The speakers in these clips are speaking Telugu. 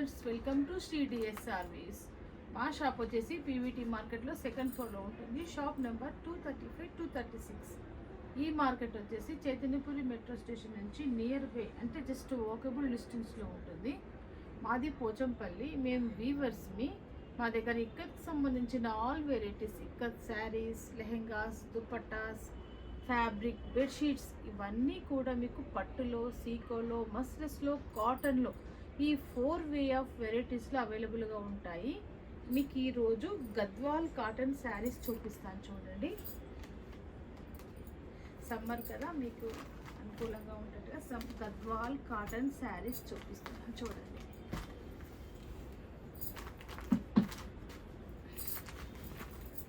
Viewers, welcome to Shri DS service. మా షాప్ వచ్చేసి పీవీటీ మార్కెట్లో సెకండ్ ఫ్లోర్లో ఉంటుంది. Shop number 235, 236. ఈ మార్కెట్ వచ్చేసి చైతన్యపురి మెట్రో స్టేషన్ నుంచి నియర్ బై, అంటే జస్ట్ వాకబుల్ డిస్టెన్స్లో ఉంటుంది. మాది పోచంపల్లి. మేము వీవర్స్మి. మా దగ్గర ఇక్కత్కి సంబంధించిన all varieties, ikat saris, lehengas, dupattas, fabric, bedsheets ఇవన్నీ కూడా మీకు పట్టులో, సీకోలో, మస్లెస్లో, కాటన్లో ఈ 4 వే ఆఫ్ వెరైటీస్లో అవైలబుల్గా ఉంటాయి. మీకు ఈరోజు గద్వాల్ కాటన్ శారీస్ చూపిస్తాను చూడండి. సమ్మర్ కదా, మీకు అనుకూలంగా ఉంటుందిగా గద్వాల్ కాటన్ శారీస్ చూపిస్తున్నాను చూడండి.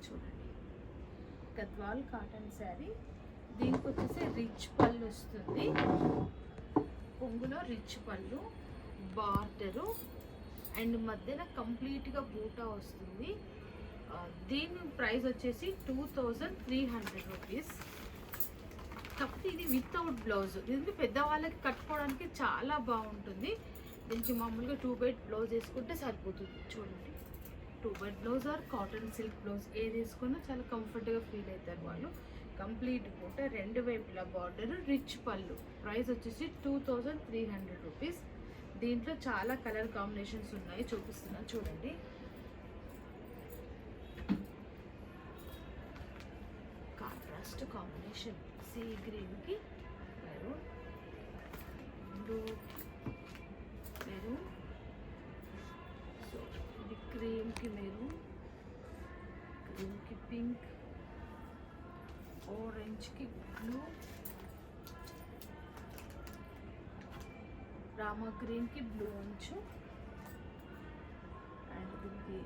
చూడండి, గద్వాల్ కాటన్ శారీ. దీనికి వచ్చేసి రిచ్ పళ్ళు వస్తుంది. కొంగులో రిచ్ పళ్ళు, బార్డరు అండ్ మధ్యన కంప్లీట్గా బూటా వస్తుంది. దీని ప్రైస్ వచ్చేసి 2300 రూపీస్. కాకపోతే ఇది వితౌట్ బ్లౌజ్. ఇది పెద్దవాళ్ళకి కట్టుకోవడానికి చాలా బాగుంటుంది. దీనికి మామూలుగా 2 బై బ్లౌజ్ వేసుకుంటే సరిపోతుంది. చూడండి, 2 by blouse or cotton silk blouse ఏది వేసుకున్నా చాలా కంఫర్ట్గా ఫీల్ అవుతారు వాళ్ళు. కంప్లీట్ బూట, 2 వైపులా బార్డర్, రిచ్ పళ్ళు. ప్రైస్ వచ్చేసి 2300 రూపీస్. దీంట్లో చాలా కలర్ కాంబినేషన్స్ ఉన్నాయి, చూపిస్తున్నాను చూడండి. కాంట్రాస్ట్ కాంబినేషన్, సీ గ్రీన్కి మెరూన్, బ్లూ మెరూన్, సో ఇది క్రీమ్కి మెరూన్, క్రీమ్కి పింక్, ఆరెంజ్కి బ్లూ, రామా గ్రీన్కి బ్లూ అంచు, అండ్ దీనికి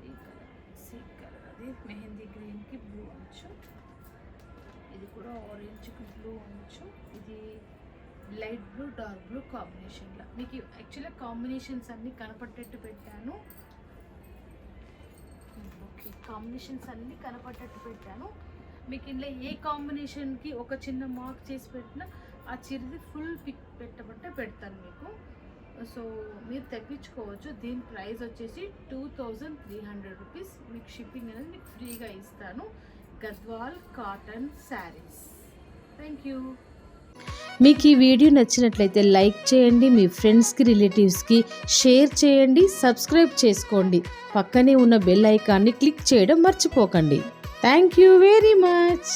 ఈ కలర్ సీ కలర్, అది మెహందీ గ్రీన్కి బ్లూ అంచు, ఇది కూడా ఆరెంజ్కి బ్లూ అంచు, ఇది లైట్ బ్లూ డార్క్ బ్లూ కాంబినేషన్లో. మీకు యాక్చువల్గా కాంబినేషన్స్ అన్నీ కనపడేట్టు పెట్టాను. ఓకే, కాంబినేషన్స్ అన్నీ కనపడేట్టు పెట్టాను. మీకు ఇందులో ఏ కాంబినేషన్కి ఒక చిన్న మార్క్ చేసి పెట్టినా ఆ చిరిది ఫుల్ పిక్ పెట్టబట్టే పెడతాను మీకు. సో మీరు తెప్పించుకోవచ్చు. దీని ప్రైస్ వచ్చేసి 2300 రూపీస్. మీకు షిప్పింగ్ అనేది మీకు ఫ్రీగా ఇస్తాను. Gadwal cotton saris. Thank you. మీకు ఈ వీడియో నచ్చినట్లయితే లైక్ చేయండి, మీ ఫ్రెండ్స్కి, రిలేటివ్స్కి షేర్ చేయండి, సబ్స్క్రైబ్ చేసుకోండి. పక్కనే ఉన్న బెల్ ఐకాన్ని క్లిక్ చేయడం మర్చిపోకండి. Thank you very much.